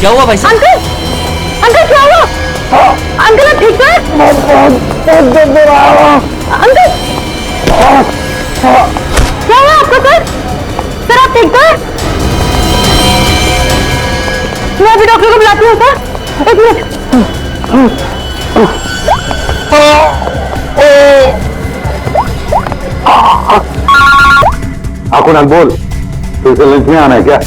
क्या हुआ भाई साहब? अंकल, अंकल क्या हुआ? अंकल आप ठीक है? अंकल क्या हुआ आपको सर? सर आप ठीक है? मैं अभी डॉक्टर को बुलाती हूँ सर। एक मिनट। कुणाल बोल, तो इसे लंच में आना है क्या?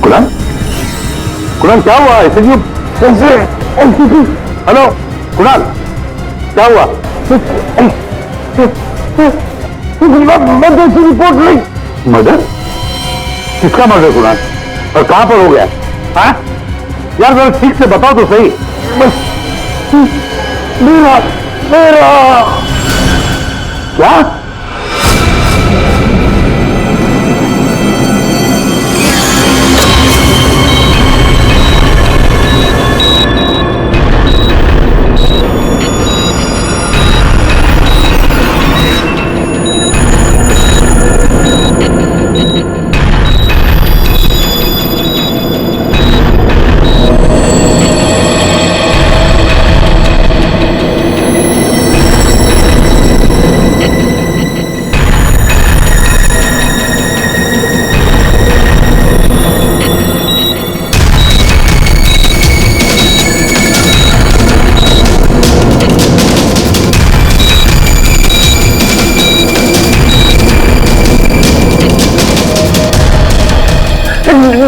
कुणाल, कुणाल क्या हुआ? ऐसे क्यों? हेलो कुणाल, क्या हुआ? मर्डर की रिपोर्ट नहीं। मर्डर? किसका मर्डर कुणाल? और कहां पर हो गया? हाँ यार जरा ठीक से बताओ तो सही। मेरा मेरा क्या?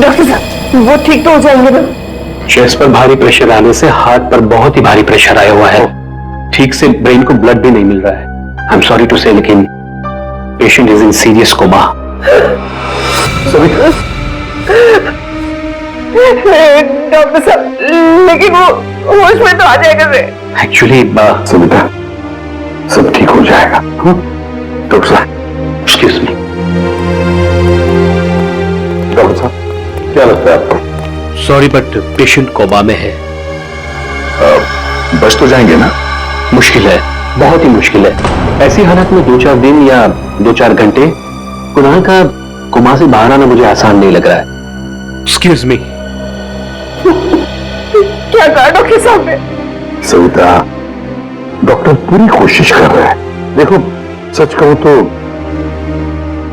डॉक्टर साहब वो ठीक तो हो जाएंगे ना? चेस्ट पर भारी प्रेशर आने से हार्ट पर बहुत ही भारी प्रेशर आया हुआ है। ठीक से ब्रेन को ब्लड भी नहीं मिल रहा है। I am sorry to say, लेकिन patient is in serious coma. Doctor साहब लेकिन वो होश में तो आ जाएगा रे। एक्चुअली सविता सब ठीक हो जाएगा। डॉक्टर साहब एक्सक्यूज मी। डॉक्टर साहब क्या लगता है आपको? सॉरी बट पेशेंट कोमा में है। बच तो जाएंगे ना? मुश्किल है, बहुत ही मुश्किल है। ऐसी हालत में 2-4 दिन या 2-4 घंटे कुणाल का कोमा से बाहर आना मुझे आसान नहीं लग रहा है। Excuse me. क्या कहा डॉक्टर साहब ने? सविता डॉक्टर पूरी कोशिश कर रहे हैं। देखो सच कहूं तो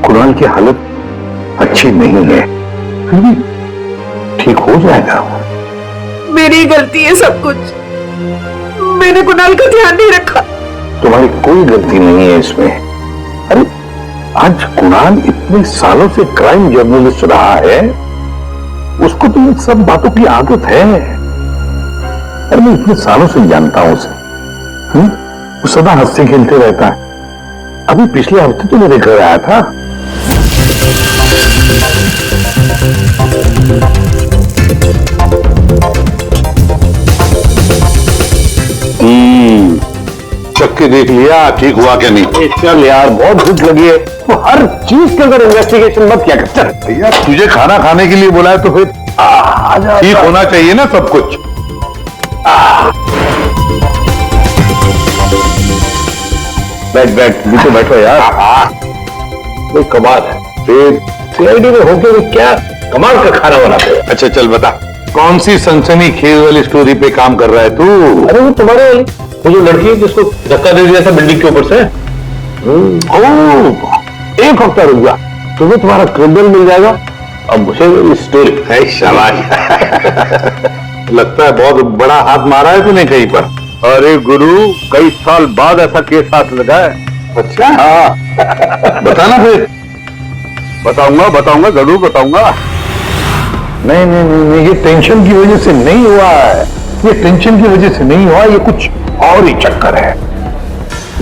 कुणाल की हालत अच्छी नहीं है, फिर भी ठीक हो जाएगा। मेरी गलती है सब कुछ। मैंने कुणाल का ध्यान नहीं रखा। तुम्हारी कोई गलती नहीं है इसमें। अरे आज कुणाल इतने सालों से क्राइम जर्नलिस्ट रहा है, उसको तो इन सब बातों की आदत है। अरे मैं इतने सालों से जानता हूं उसे। वो सदा हंसते खेलते रहता है। अभी पिछले हफ्ते तो मेरे घर आया था। चख के देख लिया ठीक हुआ क्या नहीं? चल यार बहुत भूख लगी है, तो हर चीज के अंदर इन्वेस्टिगेशन मत क्या कर। चल भैया तुझे खाना खाने के लिए बोला है तो फिर ठीक होना चाहिए ना सब कुछ। बैठ बैठ नीचे बैठो यार। कोई कमाल है, सीआईडी में होके भी क्या कमाल का खाना बनाते हैं। अच्छा चल बता, कौन सी सनसनी खेल वाली स्टोरी पे काम कर रहा है तू? अरे वो तुम्हारे वो जो लड़की है जिसको धक्का दे दिया था बिल्डिंग के ऊपर से। एक हफ्ता रुक जा, तुम्हें तुम्हारा क्रिमिनल मिल जाएगा। अब मुझे स्टोरी है। शाबाश। लगता है बहुत बड़ा हाथ मारा है तूने कहीं पर। अरे गुरु कई साल बाद ऐसा केस हाथ लगा है। अच्छा हाँ बताना फिर। बताऊंगा जरूर बताऊंगा। नहीं नहीं नहीं नहीं, ये टेंशन की वजह से नहीं हुआ है। ये टेंशन की वजह से नहीं हुआ, ये कुछ और ही चक्कर है।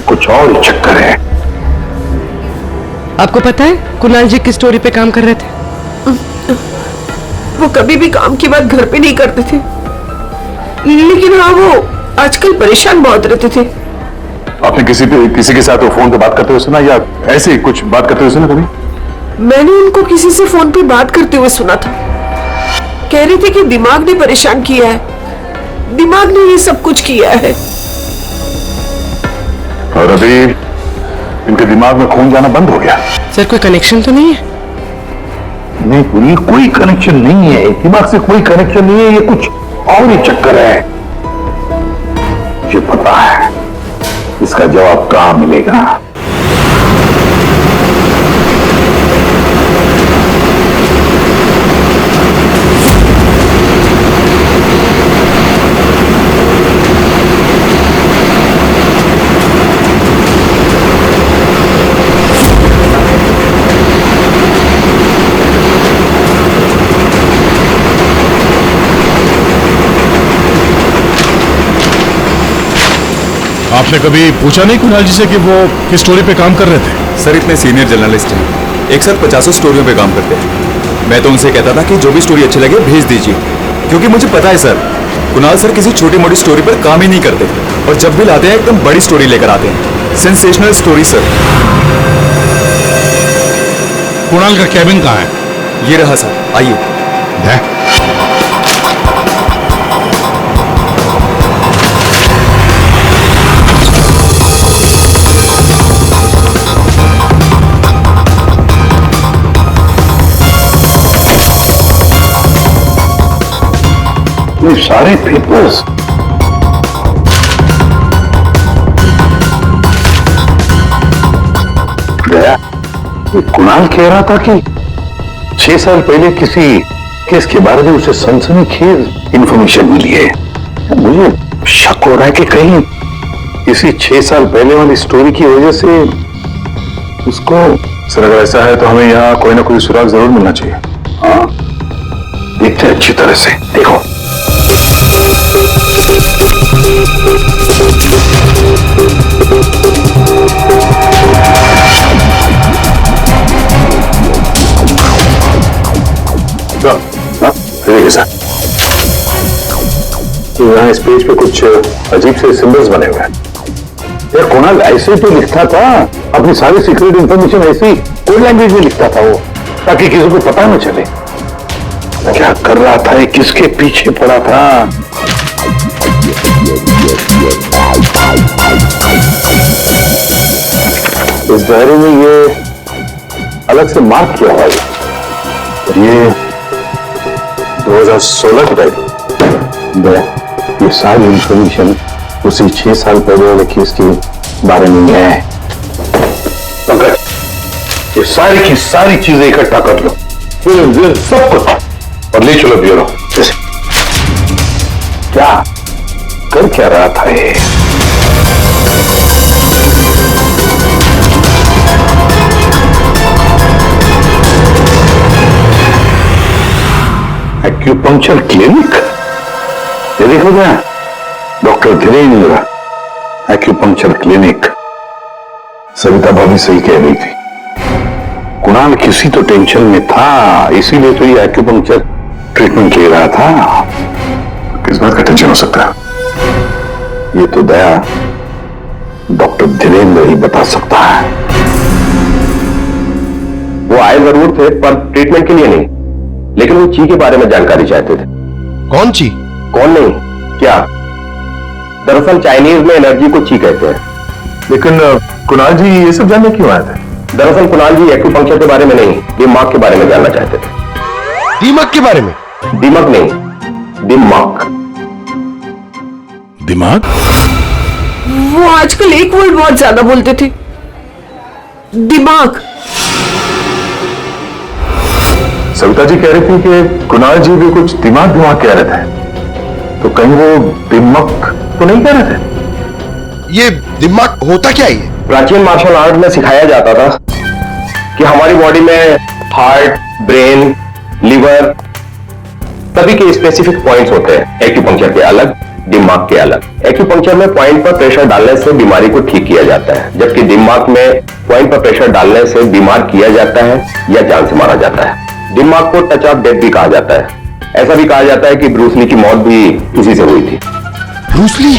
कुछ और ही चक्कर है। आपको पता है कुणाल जी किस स्टोरी पे काम कर रहे थे? वो कभी भी काम की बात घर पे नहीं करते थे, लेकिन हाँ वो आजकल परेशान बहुत रहते थे। आपने किसी के साथ वो फोन पे बात करते हुए सुना या ऐसे ही कुछ बात करते हुए सुना कभी? मैंने उनको किसी से फोन पे बात करते हुए सुना था। कह रहे थे कि दिमाग ने परेशान किया है, दिमाग ने ये सब कुछ किया है। और अभी इनके दिमाग में खून जाना बंद हो गया। सर कोई कनेक्शन तो नहीं है? नहीं पूरी कोई कनेक्शन नहीं है, दिमाग से कोई कनेक्शन नहीं है, ये कुछ और ही चक्कर है। मुझे पता है इसका जवाब कहां मिलेगा। आपने कभी पूछा नहीं कुणाल जी से कि वो किस स्टोरी पे काम कर रहे थे? सर इतने सीनियर जर्नलिस्ट हैं, एक साथ 50 स्टोरियों पे काम करते हैं। मैं तो उनसे कहता था कि जो भी स्टोरी अच्छी लगे भेज दीजिए, क्योंकि मुझे पता है सर, कुणाल सर किसी छोटी मोटी स्टोरी पर काम ही नहीं करते, और जब भी लाते हैं एकदम बड़ी स्टोरी लेकर आते हैं, सेंसेशनल स्टोरी सर। कुणाल का कैबिन कहाँ है? ये रहा सर, आइए। है? ये सारे पेपर्स गया। ये कुणाल कह रहा था कि 6 साल पहले किसी केस के बारे में उसे सनसनीखेज इंफॉर्मेशन मिली है। मुझे शक हो रहा है कि कहीं इसी 6 साल पहले वाली स्टोरी की वजह से उसको। सर अगर ऐसा है तो हमें यहाँ कोई ना कोई सुराग जरूर मिलना चाहिए। हाँ, देखते हैं अच्छी तरह से। देखो सर, यहाँ इस पेज पे कुछ अजीब से सिंबल्स बने हुए हैं। यार कुणाल ऐसे तो लिखता था, अपनी सारी सीक्रेट इंफॉर्मेशन ऐसी कोड लैंग्वेज में लिखता था वो, ताकि किसी को पता न चले क्या कर रहा था, ये किसके पीछे पड़ा था। इस डायरी में ये अलग से मार्क किया हुआ है, ये 2016 की डायरी। ये सारी इंफॉर्मेशन उसी 6 साल पहले वाले केस के बारे में है। पंकज, ये सारी की सारी चीजें इकट्ठा कर लो, फिल्म सब कुछ, और ले चलो ब्यूरो। क्या कर क्या रहा था ये? एक्यूपंक्चर क्लिनिक, ये देखो क्या, doctor Dhirendra acupuncture clinic. Savita भाभी सही कह रही थी, कुणाल किसी तो टेंशन में था, इसीलिए तो ये एक्यूपंक्चर ट्रीटमेंट ले रहा था। किस बात का टेंशन हो सकता है? ये तो दया डॉक्टर धीरेन्द्र ही बता सकता है। वो आए जरूर थे पर ट्रीटमेंट के लिए नहीं, लेकिन वो ची के बारे में जानकारी चाहते थे। कौन ची? कौन नहीं, क्या? दरअसल चाइनीज में एनर्जी को ची कहते हैं। लेकिन कुणाल जी ये सब जानने क्यों आए थे? दरअसल कुणाल जी एक्यूपंक्चर के बारे में नहीं, दिमाग के बारे में जानना चाहते थे। दिमाग के बारे में? दिमाग नहीं, दिमाग। दिमाग? वो आजकल एक वर्ड बहुत ज्यादा बोलते थे, दिमाग। सविता जी कह रही थी कि कुणाल जी भी कुछ दिमाग कह रहे थे, तो कहीं वो दिमाग तो नहीं कह रहे थे? ये दिमाग होता क्या है? प्राचीन मार्शल आर्ट में सिखाया जाता था कि हमारी बॉडी में हार्ट, ब्रेन, लिवर सभी के स्पेसिफिक पॉइंट्स होते हैं। एक्यूपंक्चर के अलग, दिमाग के अलग। एक्यूपंक्चर में पॉइंट पर प्रेशर डालने से बीमारी को ठीक किया जाता है, जबकि दिमाग में पॉइंट पर प्रेशर डालने से बीमार किया जाता है या जान से मारा जाता है। दिमाग को टच ऑफ डेथ भी कहा जाता है। ऐसा भी कहा जाता है कि ब्रूस ली की मौत भी इसी से हुई थी। Bruce Lee?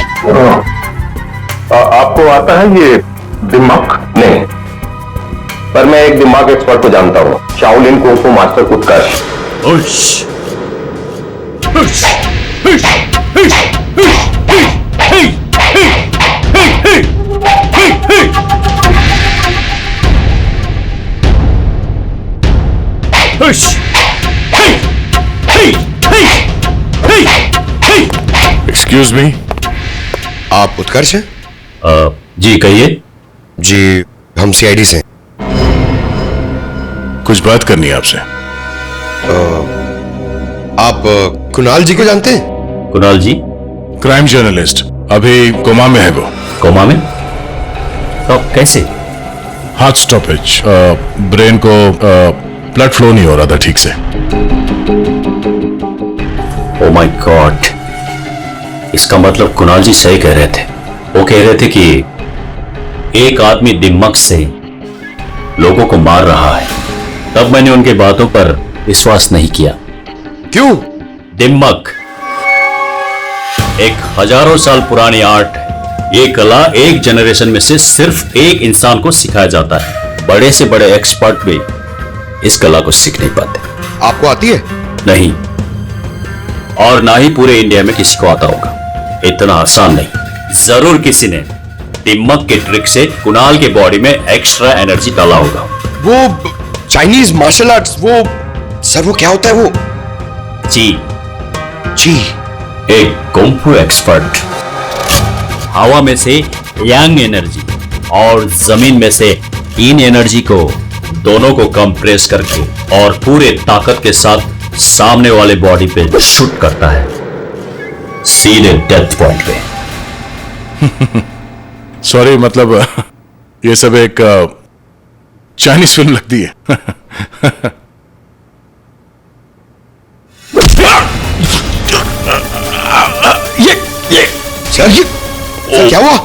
आपको आता है ये दिमाग? नहीं, पर मैं एक दिमाग एक्सपर्ट को जानता हूं, शाओलिन कुंग फू मास्टर उत्कर्ष। एक्सक्यूज मी, आप उत्कर्ष हैं? जी कहिए। जी, हम सीआईडी से हैं। कुछ बात करनी है आपसे। आप कुणाल जी को जानते हैं? कुणाल जी? क्राइम जर्नलिस्ट, अभी कोमा में है वो। कोमा में? तो कैसे? हार्ट स्टॉपेज, ब्रेन को ब्लड फ्लो नहीं हो रहा था ठीक से। ओ माय गॉड, इसका मतलब कुणाल जी सही कह रहे थे। वो कह रहे थे कि एक आदमी दिमाग से लोगों को मार रहा है। तब मैंने उनके बातों पर विश्वास नहीं किया। क्यों? दिमाग एक हजारों साल पुरानी आर्ट है। ये कला एक जनरेशन में से सिर्फ एक इंसान को सिखाया जाता है। बड़े से बड़े एक्सपर्ट भी इस कला को सीख नहीं पाते। आपको आती है? नहीं, और ना ही पूरे इंडिया में किसी को आता होगा। इतना आसान नहीं। जरूर किसी ने दिमाग के ट्रिक से कुणाल के बॉडी में एक्स्ट्रा एनर्जी डाला होगा। वो चाइनीज मार्शल आर्ट्स, वो सर वो क्या होता है वो? जी, जी, एक कुंफू एक्सपर्ट हवा में से यांग एनर्जी और जमीन में से इन एनर्जी को दोनों को कंप्रेस करके और पूरे ताकत के साथ सामने वाले बॉडी पे शूट करता है, सीधे डेथ पॉइंट पे। सॉरी, मतलब ये सब एक चाइनीज फिल्म लगती है। ये सर, ये सर क्या हुआ?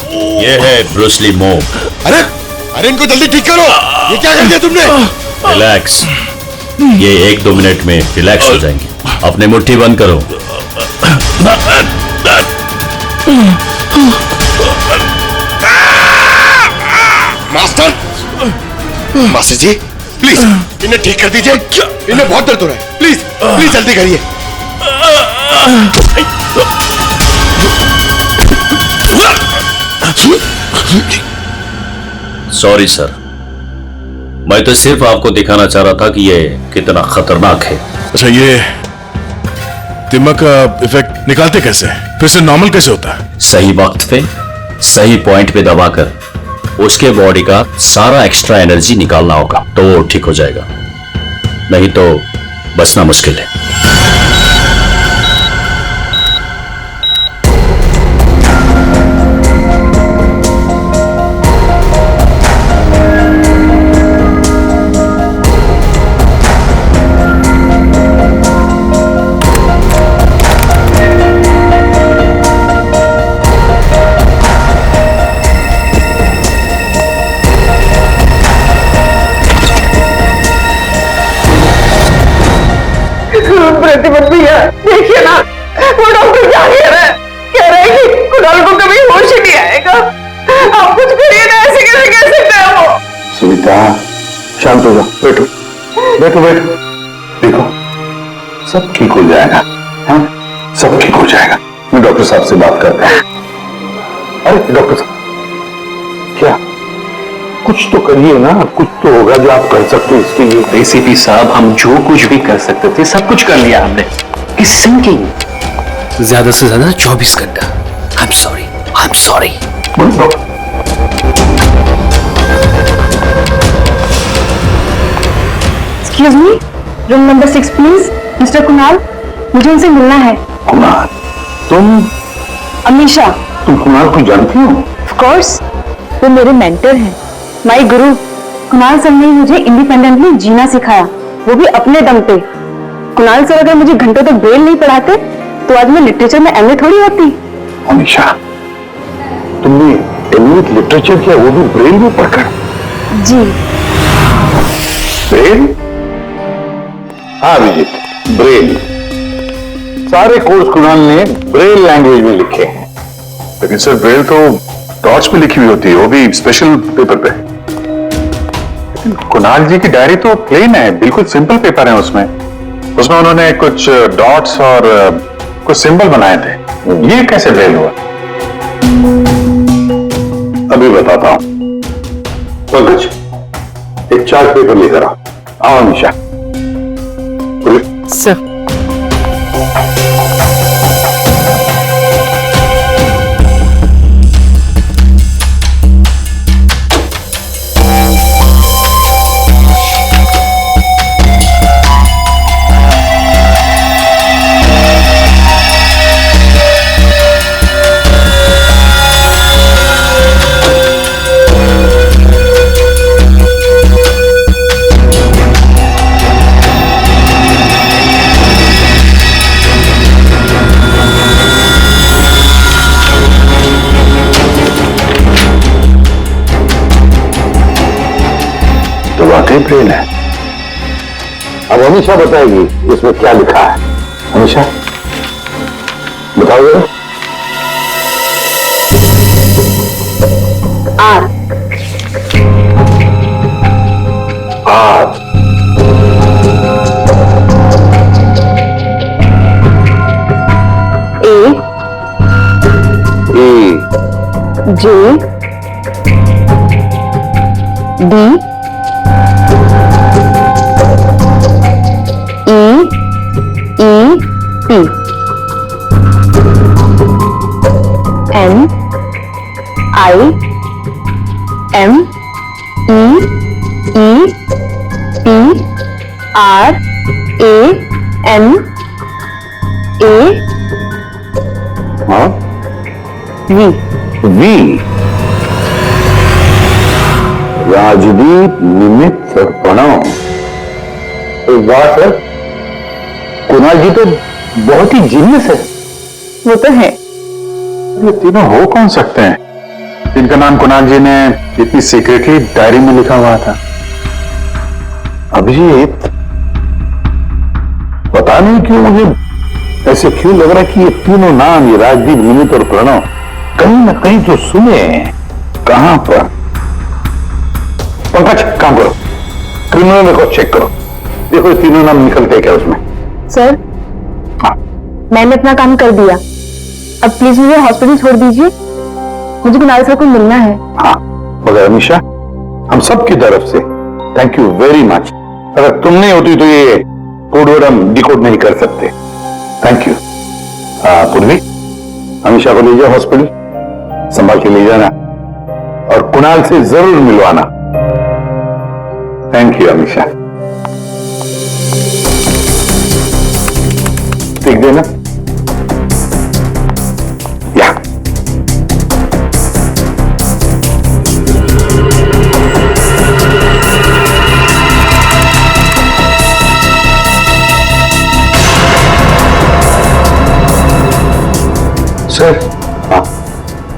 ये है ब्रूस ली मूव। अरे अरे, इनको जल्दी ठीक करो। ये क्या कर दिया तुमने? रिलैक्स, ये 1-2 मिनट में रिलैक्स हो जाएंगे। अपने मुट्ठी बंद करो। मास्टर, मास्टर जी प्लीज इन्हें ठीक कर दीजिए। इन्हें बहुत दर्द हो रहा है। प्लीज प्लीज जल्दी करिए। सॉरी सर, मैं तो सिर्फ आपको दिखाना चाह रहा था कि ये कितना खतरनाक है। अच्छा, ये दिमाग का इफेक्ट निकालते कैसे? फिर से नॉर्मल कैसे होता है? सही वक्त पे सही पॉइंट पे दबाकर उसके बॉडी का सारा एक्स्ट्रा एनर्जी निकालना होगा तो वो ठीक हो जाएगा, नहीं तो बचना मुश्किल है। प्रतिपत भैया, देखिए ना, वो डॉक्टर क्या कह रहा है? कह रहा है कि कुणाल को कभी होश ही नहीं आएगा। आप कुछ करिए ना, ऐसे कैसे कह सकते हैं वो? सुनीता, शांत हो जाओ। बैठो बैठो बैठो। देखो, सब ठीक हो जाएगा। हाँ, सब ठीक हो जाएगा। मैं डॉक्टर साहब से बात करता हूँ। अरे डॉक्टर साहब, क्या कुछ तो करिए ना, कुछ तो होगा जो आप कर सकते हैं इसके लिए। एसीपी साहब, हम जो कुछ भी कर सकते थे सब कुछ कर लिया हमने। इस सिंकिंग ज्यादा से ज्यादा 24 घंटा। I am sorry, I am sorry. Excuse me, room number 6 please. Mister Kunal, मुझे उनसे मिलना है। कुणाल? तुम? अमीशा। तुम कुणाल को जानती हो? ऑफ कोर्स, वो मेरे मेंटर हैं, माय गुरु। कुणाल सर ने मुझे इंडिपेंडेंटली जीना सिखाया, वो भी अपने दम पे। कुणाल सर अगर मुझे घंटों तक ब्रेल नहीं पढ़ाते तो आज मैं लिटरेचर में एमए थोड़ी होती। अमीशा, तुमने एमए लिटरेचर किया, वो भी ब्रेल में पढ़कर? जी। ब्रेल? हाँ अभिजीत, ब्रेल। सारे कोर्स कुणाल ने ब्रेल लैंग्वेज में लिखे हैं। लेकिन सर, ब्रेल तो डॉट्स पे लिखी हुई होती है, वो भी स्पेशल पेपर पे। लेकिन कुणाल जी की डायरी तो प्लेन है, बिल्कुल सिंपल पेपर है उसमें उन्होंने कुछ डॉट्स और कुछ सिंबल बनाए थे। ये कैसे ब्रेल हुआ? अभी बताता हूं। पंकज, एक चार्ट पेपर लेकर आओ। अमीशा, सर तो वाकई ब्रेन है। अब अमीषा बताएगी इसमें क्या लिखा है। अमीषा बताओ जरा। R R A A J D P N I M E P R A N A हाँ वी वी राजदीप, निमित और प्रणव। वाह सर, कुणाल जी तो बहुत ही जीनियस है। वो तो है। ये तीनों हो कौन सकते हैं जिनका नाम कुणाल जी ने इतनी सीक्रेटली डायरी में लिखा हुआ था? अभिजीत, पता नहीं क्यों मुझे ऐसे क्यों लग रहा है कि ये तीनों नाम, ये राजदीप, निमित और प्रणव, कहीं ना कहीं तो सुने हैं। कहां पर? पंकज, काम करो, क्रिमिनल रिकॉर्ड चेक करो, देखो ये तीनों नाम निकलते क्या उसमें। सर, हाँ, मैंने अपना काम कर दिया, अब प्लीज मुझे हॉस्पिटल छोड़ दीजिए, मुझे कुणाल सर को मिलना है। हाँ, मगर अमीषा, हम सब की तरफ से थैंक यू वेरी मच। अगर तुम नहीं होती तो ये कोड वर्ड हम डिकोड नहीं कर सकते। Thank you. पूर्वी, अमीषा को ले जाओ हॉस्पिटल, संभाल के ले जाना और कुणाल से जरूर मिलवाना। Thank you Amisha. ठीक देना या सर,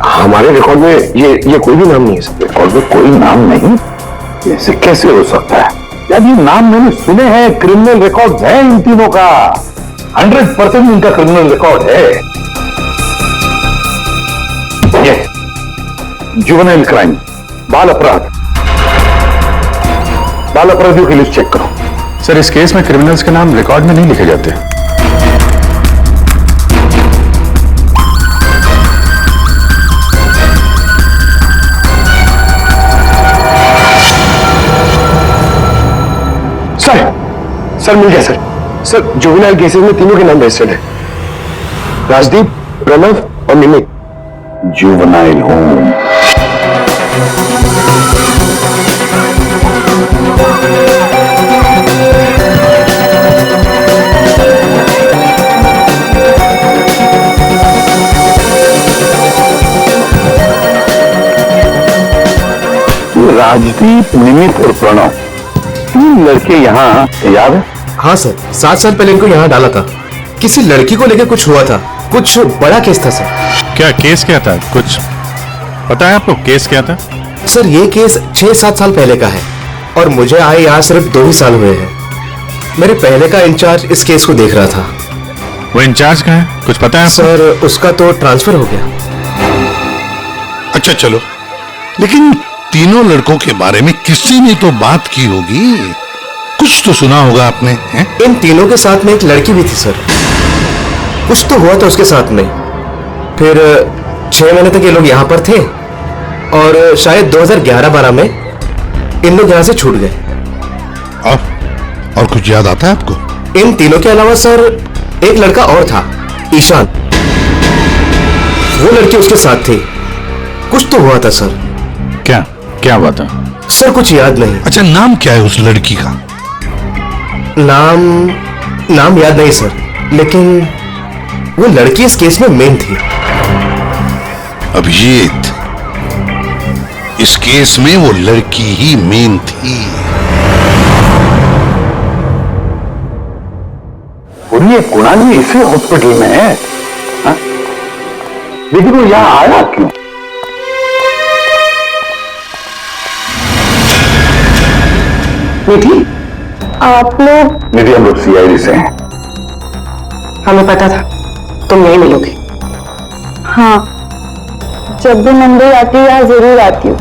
हमारे रिकॉर्ड में ये कोई भी नाम नहीं है सर। रिकॉर्ड में कोई नाम नहीं? ऐसे कैसे हो सकता है यार? ये नाम मैंने सुने हैं, क्रिमिनल रिकॉर्ड है इन तीनों का, 100% इनका क्रिमिनल रिकॉर्ड है। ये जुवेनाइल क्राइम, बाल अपराध, बाल अपराधियों की लिस्ट चेक करो। सर, इस केस में क्रिमिनल्स के नाम रिकॉर्ड में नहीं लिखे जाते। सर मिल गया सर, जुवेनाइल केसेस में तीनों के नाम रजिस्टर्ड है, राजदीप, प्रणव और निमित। जुवेनाइल होम, राजदीप, निमित और प्रणव, तीन लड़के यहाँ याद है? हाँ सर, 7 साल पहले इनको यहाँ डाला था। किसी लड़की को लेकर कुछ हुआ था, कुछ बड़ा केस था सर। क्या केस क्या था? कुछ पता है आपको केस क्या था? सर, ये केस 6-7 साल पहले का है और मुझे आए यहाँ सिर्फ 2 ही साल हुए हैं। मेरे पहले का इंचार्ज इस केस को देख रहा था। वो इंचार्ज कहाँ है? कुछ पता है आपको? सर, उसका तो ट्रांसफर हो गया। अच्छा चलो, लेकिन तीनों लड़कों के बारे में किसी ने तो बात की होगी, कुछ तो सुना होगा आपने, हैं? इन तीनों के साथ में एक लड़की भी थी सर, कुछ तो हुआ था उसके साथ में। फिर 6 महीने तक ये लोग यहाँ पर थे और शायद 2011-12 में इन लोग यहाँ से छूट गए। और कुछ याद आता है आपको? इन तीनों के अलावा सर एक लड़का और था, ईशान। वो लड़की उसके साथ थी। कुछ तो हुआ था सर। क्या क्या हुआ था? सर कुछ याद नहीं। अच्छा, नाम क्या है उस लड़की का? नाम याद नहीं सर, लेकिन वो लड़की इस केस में मेन थी। अभिजीत, इस केस में वो लड़की ही मेन थी। और ये कुणाल जी इसी हॉस्पिटल में है, हा? लेकिन वो यहां आया क्यों? निधि, आप लोग? निधि, हम लोग सीआईडी से हैं। हमें पता था तुम यही मिलोगे। हाँ, जब भी मुंबई आती हूँ यहाँ जरूर आती हूँ,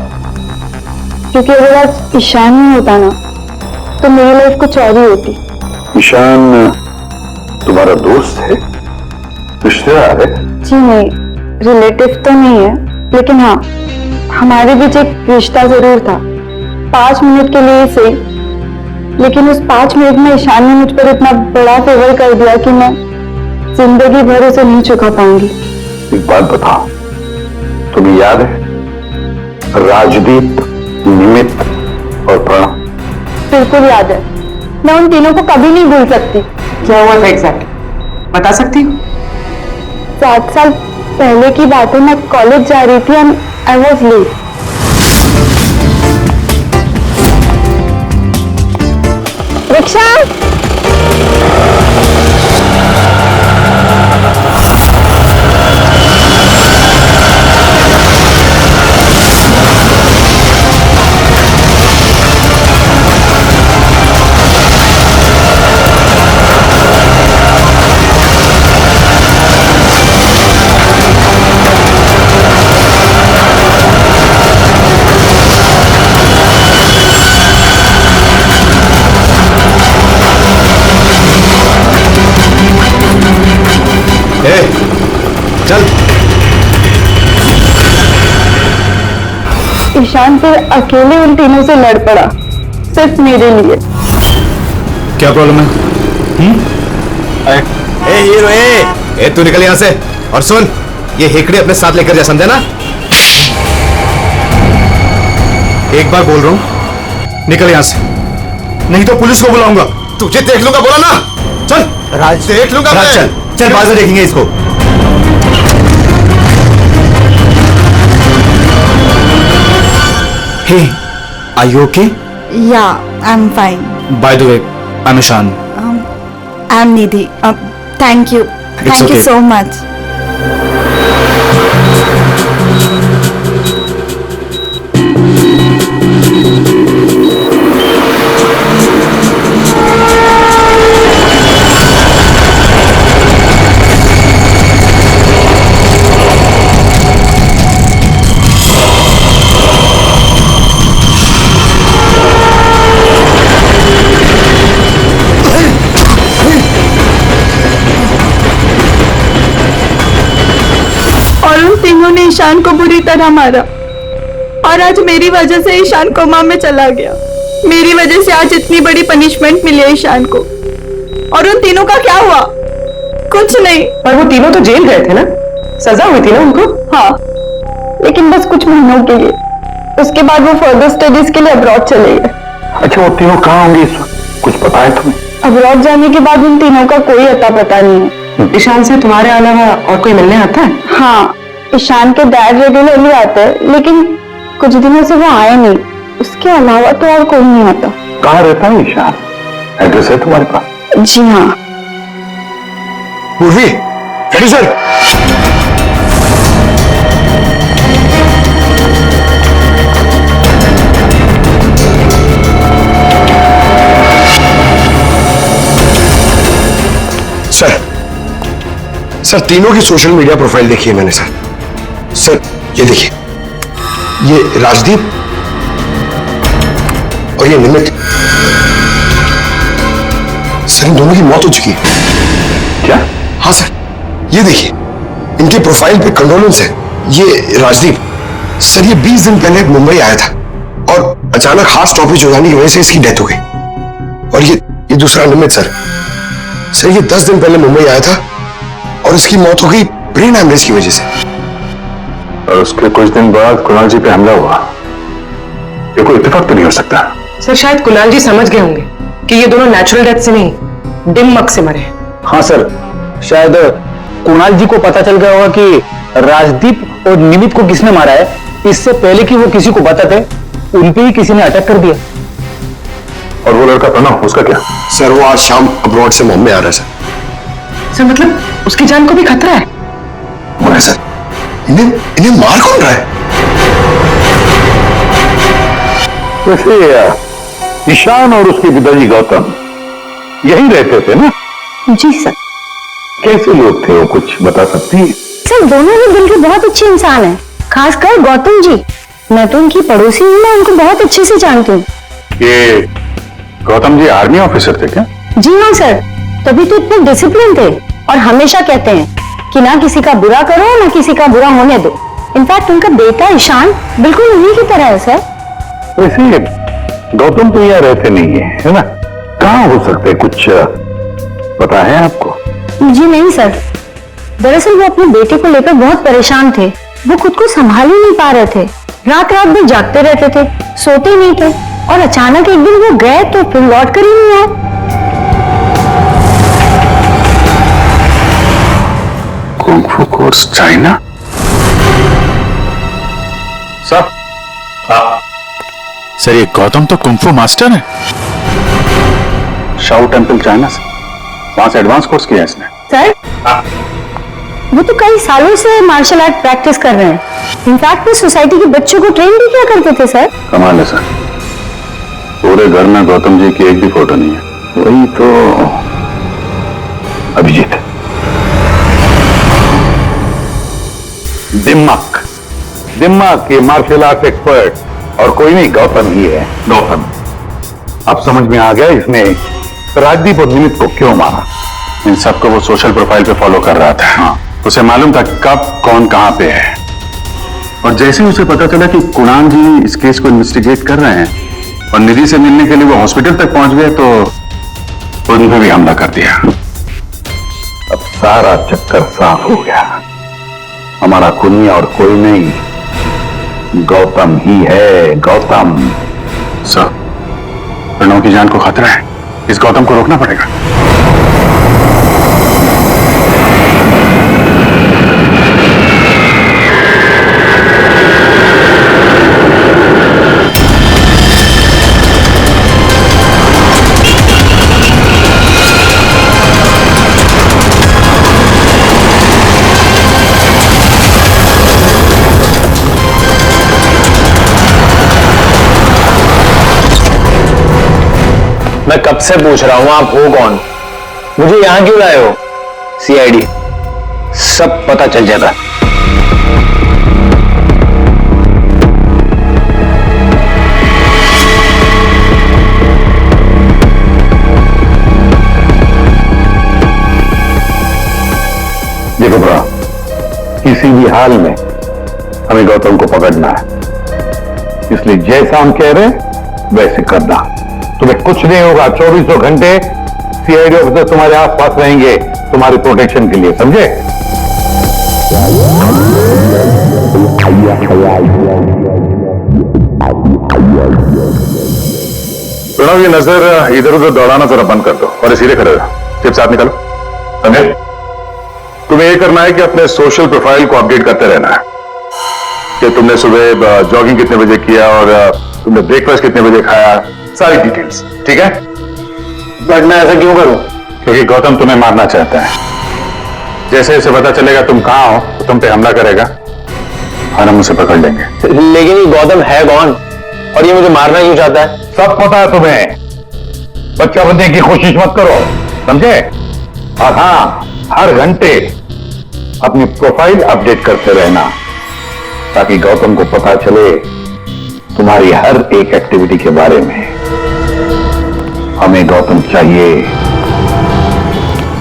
क्योंकि अगर आज ईशान नहीं होता ना तो मेरी लाइफ कुछ और ही होती। ईशान तुम्हारा दोस्त है, रिश्तेदार है? जी नहीं, रिलेटिव तो नहीं है, लेकिन हाँ, हमारे बीच एक रिश्ता जरूर था। 5 मिनट के लिए सही, लेकिन उस 5 मिनट में ईशान ने मुझ पर इतना बड़ा फेवर कर दिया कि मैं जिंदगी भर उसे नहीं चुका पाऊंगी। एक बात बताओ, तुम्हें याद है राजदीप, निमित और प्रणव? बिल्कुल याद है, मैं उन तीनों को कभी नहीं भूल सकती। क्या हुआ था एग्जैक्ट बता सकती हो? 7 साल पहले की बात है, मैं कॉलेज जा रही थी and I was late. Rickshaw! चल। ईशान फिर अकेले उन तीनों से लड़ पड़ा, सिर्फ मेरे लिए। क्या प्रॉब्लम है? ए हीरो, ए तू निकल यहां से। और सुन, ये हेकड़े अपने साथ लेकर जा, समझे ना? एक बार बोल रहा हूं, निकल यहां से, नहीं तो पुलिस को बुलाऊंगा। तुझे देख लूंगा, बोला ना? चल राज, देख लूंगा। राज, चल चल, बाद में देखेंगे इसको। Hey, are you okay? Yeah, I'm fine. By the way, I'm Ishan. I'm Nidhi. Thank you. Thank you okay. so much. उन्होंने ईशान को बुरी तरह मारा और आज मेरी वजह से ईशान कोमा में चला गया। मेरी वजह से आज इतनी बड़ी पनिशमेंट मिली है ईशान को। और उन तीनों का क्या हुआ? कुछ नहीं। पर वो तीनों तो जेल गए थे ना, सजा हुई थी ना उनको? हाँ, लेकिन बस कुछ महीनों के लिए। उसके बाद वो फर्दर स्टडीज के लिए अब्रॉड चले गए। अच्छा, वो तीनों कहाँ होंगे इस वक्त? कुछ पता है तुम्हें? अब्रॉड जाने के बाद उन तीनों का कोई अता पता नहीं है। ईशान से तुम्हारे अलावा और कोई मिलने आता है? हाँ, ईशान के डैड रेगुलरली आते हैं, लेकिन कुछ दिनों से वो आए नहीं। उसके अलावा तो और कोई नहीं आता। कहाँ रहता है ईशान? एड्रेस है तुम्हारे पास? जी हाँ। पूर्वी, रेडी सर। सर, तीनों की सोशल मीडिया प्रोफाइल देखी है मैंने सर। सर ये देखिए, ये राजदीप और ये निमित। सर इन दोनों की मौत हो चुकी है। क्या? हाँ सर, ये देखिए, इनके प्रोफाइल पे कंडोलेंस है। ये राजदीप सर, ये 20 दिन पहले मुंबई आया था और अचानक हार्ट स्टॉपेज हो जाने की वजह से इसकी डेथ हो गई। और ये दूसरा निमित सर, सर ये 10 दिन पहले मुंबई आया था और इसकी मौत हो गई ब्रेन हैमरेज की वजह से। और उसके कुछ दिन बाद कुणाल जी पे हमला हुआ। ये कोई इत्तेफाक तो नहीं हो सकता। सर शायद कुणाल जी समझ गए होंगे कि ये दोनों नेचुरल डेथ से नहीं दिमाग से मरे। हाँ सर, शायद कुणाल जी को पता चल गया होगा कि राजदीप और निमित को किसने मारा है। इससे पहले कि वो किसी को बताते उन पे ही किसी ने अटैक कर दिया। और वो लड़का प्रणव, उसका क्या? सर वो आज शाम अब्रॉड से बॉम्बे आ रहा है सर। सर मतलब उसकी जान को भी खतरा है? वो है सर। इन्हें मार कौन रहा है? वैसे ईशान और उसके पिताजी गौतम यहीं रहते थे ना? जी सर। कैसे लोग थे वो, कुछ बता सकती है? सर दोनों ही दिल के बहुत अच्छे इंसान हैं, खासकर गौतम जी। मैं तो उनकी पड़ोसी हूँ, मैं उनको बहुत अच्छे से जानती हूँ। ये गौतम जी आर्मी ऑफिसर थे क्या? जी हाँ सर, तभी तो इतने डिसिप्लिन थे और हमेशा कहते हैं कि ना किसी का बुरा करो ना किसी का बुरा होने दो। इनफैक्ट उनका बेटा ईशान बिल्कुल उन्हीं की तरह है सर। वैसे गौतम तो यहाँ रहते नहीं है ना? कहाँ हो सकते, कुछ पता है आपको? जी नहीं सर, दरअसल वो अपने बेटे को लेकर बहुत परेशान थे। वो खुद को संभाल ही नहीं पा रहे थे, रात रात भर जागते रहते थे, सोते नहीं थे और अचानक एक दिन वो गए तो फिर लौट कर ही नहीं आए। Kung fu course China? Sir? Sir ये गौतम तो कुंफू मास्टर है। शाओ टेम्पल चाइना से, वहां से एडवांस कोर्स किया है इसने। सर वो तो कई सालों से मार्शल आर्ट प्रैक्टिस कर रहे हैं। इनफैक्ट वो सोसाइटी के बच्चों को ट्रेन भी किया करते थे सर। कमाल है सर, पूरे घर में गौतम जी की एक भी फोटो नहीं है। वही तो अभिजीत दिमाग दिमाग के मार्शल आर्ट एक्सपर्ट और कोई नहीं, गौतम ही है। गौतम, अब समझ में आ गया इसने राजदीप और निमित को क्यों मारा। इन सबको वो सोशल प्रोफाइल पे फॉलो कर रहा था। हाँ, उसे मालूम था कब कौन कहां पे है। और जैसे ही उसे पता चला कि कुणाल जी इस केस को इन्वेस्टिगेट कर रहे हैं और निधि से मिलने के लिए वो हॉस्पिटल तक पहुंच गए तो उन पे भी हमला कर दिया। अब सारा चक्कर साफ हो गया। हमारा कुनिया और कोई नहीं, गौतम ही है। गौतम। सर, प्रणव की जान को खतरा है, इस गौतम को रोकना पड़ेगा। मैं कब से पूछ रहा हूं आप हो कौन, मुझे यहां क्यों लाए हो? सीआईडी, सब पता चल जाएगा। देखो भरा, किसी भी हाल में हमें गौतम को पकड़ना है, इसलिए जैसा हम कह रहे हैं वैसे करना। तुम्हें कुछ नहीं होगा, 24 घंटे सीआईडी ऑफिसर तुम्हारे आसपास रहेंगे तुम्हारी प्रोटेक्शन के लिए, समझे? प्रणव, ये नजर इधर उधर दौड़ाना जरा बंद कर दो और सीधे खड़े रहो। चिप्स हाथ निकालो। समझे? तुम्हें ये करना है कि अपने सोशल प्रोफाइल को अपडेट करते रहना है कि तुमने सुबह जॉगिंग कितने बजे किया और तुमने ब्रेकफास्ट कितने बजे खाया, सारी डिटेल्स, ठीक है? बट मैं ऐसा क्यों करूं? क्योंकि गौतम तुम्हें मारना चाहता है। जैसे जैसे पता चलेगा तुम कहां हो तो तुम पे हमला करेगा और हम उसे पकड़ लेंगे। लेकिन ये गौतम है कौन और ये मुझे मारना क्यों चाहता है? सब पता है तुम्हें, बच्चा बनने की कोशिश मत करो, समझे? और हाँ, हर घंटे अपनी प्रोफाइल अपडेट करते रहना ताकि गौतम को पता चले तुम्हारी हर एक एक्टिविटी के बारे में। हमें गौतम चाहिए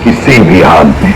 किसी भी हाल में।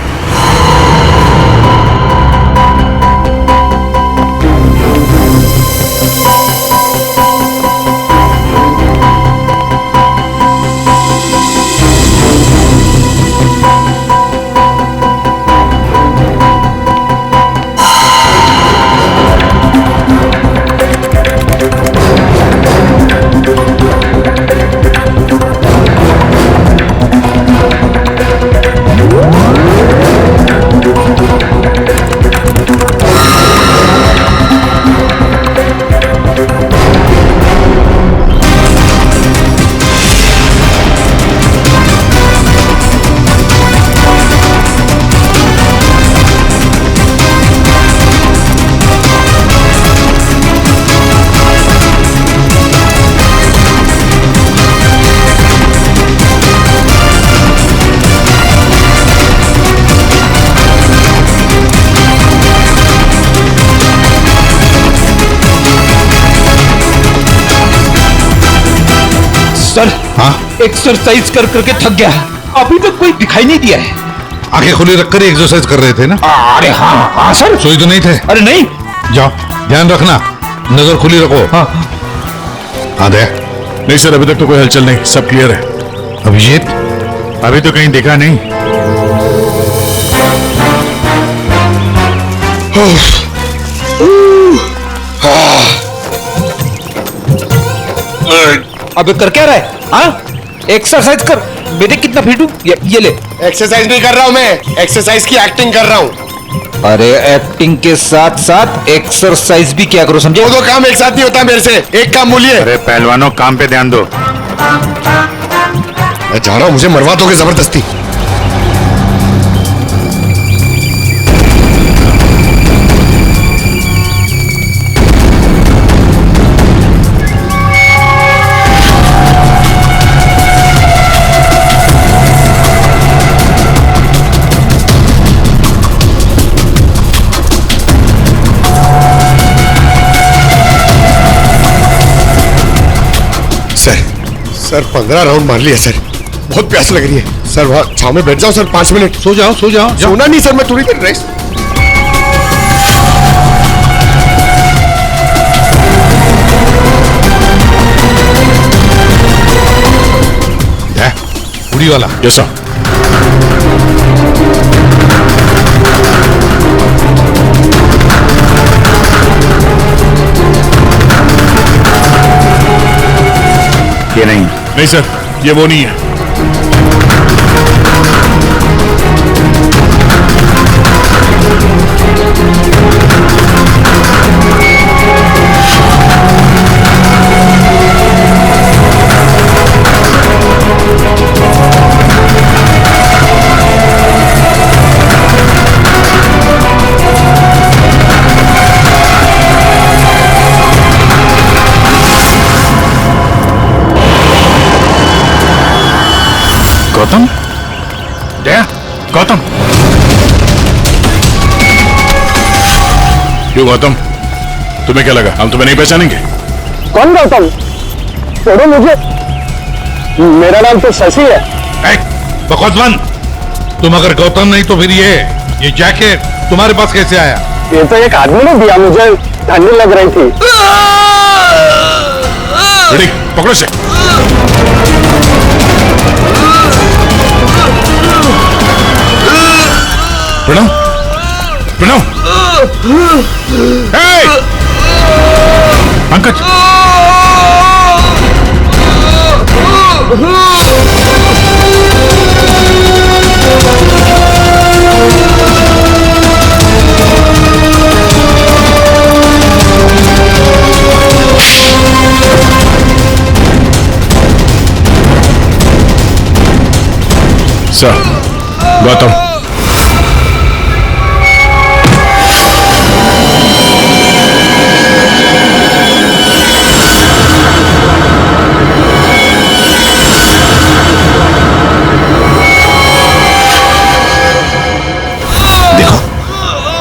सर हाँ एक्सरसाइज कर करके थक गया, अभी तक कोई दिखाई नहीं दिया है। आंखें खुली रखकर ही एक्सरसाइज कर रहे थे ना? अरे हाँ हाँ सर। सोई तो नहीं थे? अरे नहीं। जाओ ध्यान रखना, नजर खुली रखो। हाँ दे। नहीं सर, अभी तक तो कोई हलचल नहीं, सब क्लियर है। अभिजीत अभी तो कहीं दिखा नहीं। अबे कर क्या रहा है? हाँ एक्सरसाइज कर बेटे, कितना फिट हूँ ये ले। एक्सरसाइज नहीं कर रहा हूं मैं, एक्सरसाइज की एक्टिंग कर रहा हूं। अरे एक्टिंग के साथ साथ एक्सरसाइज भी क्या करो, समझे? दो काम एक साथ नहीं होता मेरे से, एक काम बोलिए। अरे पहलवानों, काम पे ध्यान दो। मैं जा रहा हूं, मुझे मरवा दोगे जबरदस्ती। सर 15 राउंड मार लिया सर, बहुत प्यास लग रही है सर। वहाँ छाव में बैठ जाओ सर, 5 मिनट। सो जाओ सो जाओ। सोना नहीं सर, मैं थोड़ी देर रेस्ट। उड़ी वाला। Yes sir. ये नहीं। नहीं सर, ये वो नहीं है। गौतम? जया, गौतम। क्यों गौतम, तुम्हें क्या लगा हम तुम्हें नहीं पहचानेंगे? कौन गौतम? छोड़ो मुझे, मेरा नाम तो शशि है। बकवास बंद। तुम अगर गौतम नहीं तो फिर ये जैकेट तुम्हारे पास कैसे आया? ये तो एक आदमी ने दिया मुझे, ठंडी लग रही थी। पकड़ो से। प्रणव, प्रणव, पंकज, सर, गौतम।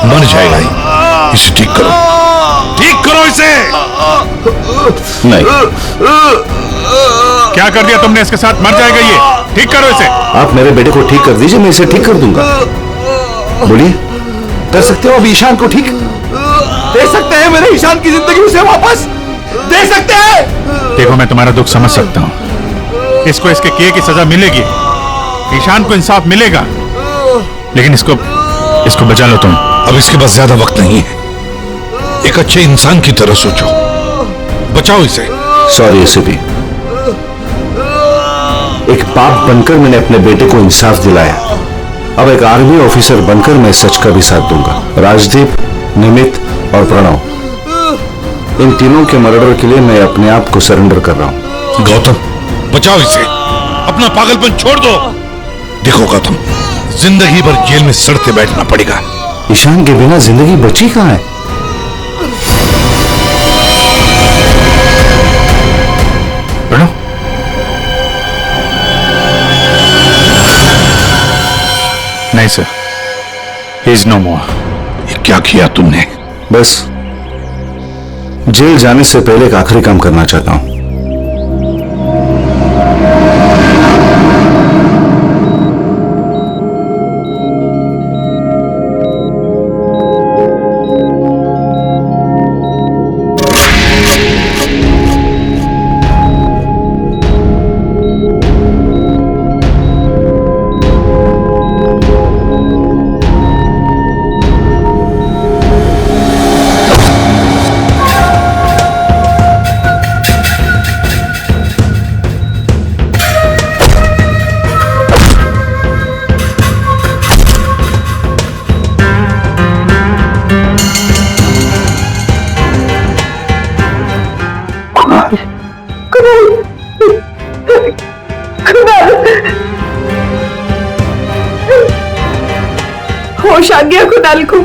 मर जाएगा ही, इसे ठीक करो, ठीक करो इसे। नहीं, क्या कर दिया तुमने इसके साथ? मर जाएगा ये, ठीक करो इसे। आप मेरे बेटे को ठीक कर दीजिए, मैं इसे ठीक कर दूंगा। बोलिए, कर सकते हो अब ईशान को ठीक? दे सकते हैं मेरे ईशान की जिंदगी उसे वापस दे सकते हैं। देखो, मैं तुम्हारा दुख समझ सकता हूँ, इसको इसके किए की सजा मिलेगी, ईशान को इंसाफ मिलेगा, लेकिन इसको बचा लो तुम। अब इसके पास ज्यादा वक्त नहीं है, एक अच्छे इंसान की तरह सोचो, बचाओ इसे। सॉरी एसीपी, एक बाप बनकर मैंने अपने बेटे को इंसाफ दिलाया, अब एक आर्मी ऑफिसर बनकर मैं सच का भी साथ दूंगा। राजदीप, निमित और प्रणव, इन तीनों के मर्डर के लिए मैं अपने आप को सरेंडर कर रहा हूं। गौतम, बचाओ इसे, अपना पागलपन छोड़ दो। देखो गौतम, जिंदगी भर जेल में सड़ते बैठना पड़ेगा। ईशान के बिना जिंदगी बची कहां है? प्रणव, नहीं सर, ही इज नो मोर। ये क्या किया तुमने? बस जेल जाने से पहले एक आखिरी काम करना चाहता हूं। होश आ गया कुणाल को।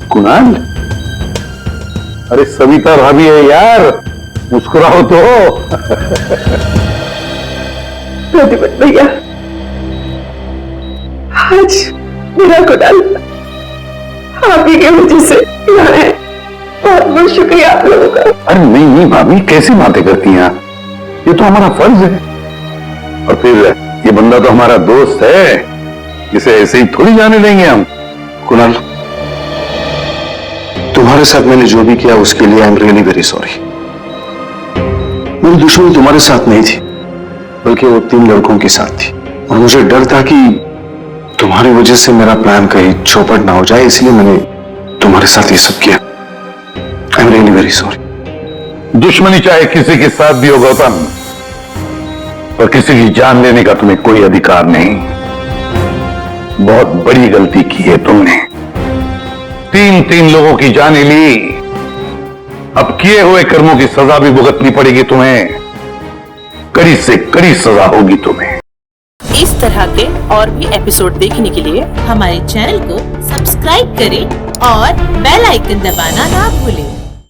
कुणाल, अरे सविता भाभी है यार, मुस्कुराओ तो। प्रतिपत भैया, आज मेरा कुणाल आप ही की वजह से यहाँ है। बहुत बहुत शुक्रिया आप लोगों का। अरे नहीं नहीं भाभी, कैसी बातें करती हैं आप? ये तो हमारा फर्ज है। और फिर ये बंदा तो हमारा दोस्त है, इसे ऐसे ही थोड़ी जाने देंगे हम। कुणाल, तुम्हारे साथ मैंने जो भी किया उसके लिए I am really very sorry. मेरी दुश्मनी तुम्हारे साथ नहीं थी, बल्कि वो 3 लड़कों के साथ थी, और मुझे डर था कि तुम्हारी वजह से मेरा प्लान कहीं चौपट ना हो जाए, इसलिए मैंने तुम्हारे साथ ये सब किया। I am really very sorry. दुश्मनी चाहे किसी के साथ भी हो गौतम, और किसी की जान लेने का तुम्हें कोई अधिकार नहीं। बहुत बड़ी गलती की है तुमने, 3 लोगों की जानें ली। अब किए हुए कर्मों की सजा भी भुगतनी पड़ेगी तुम्हें, कड़ी से कड़ी सजा होगी तुम्हें। इस तरह के और भी एपिसोड देखने के लिए हमारे चैनल को सब्सक्राइब करें और बेल आइकन दबाना ना भूलें।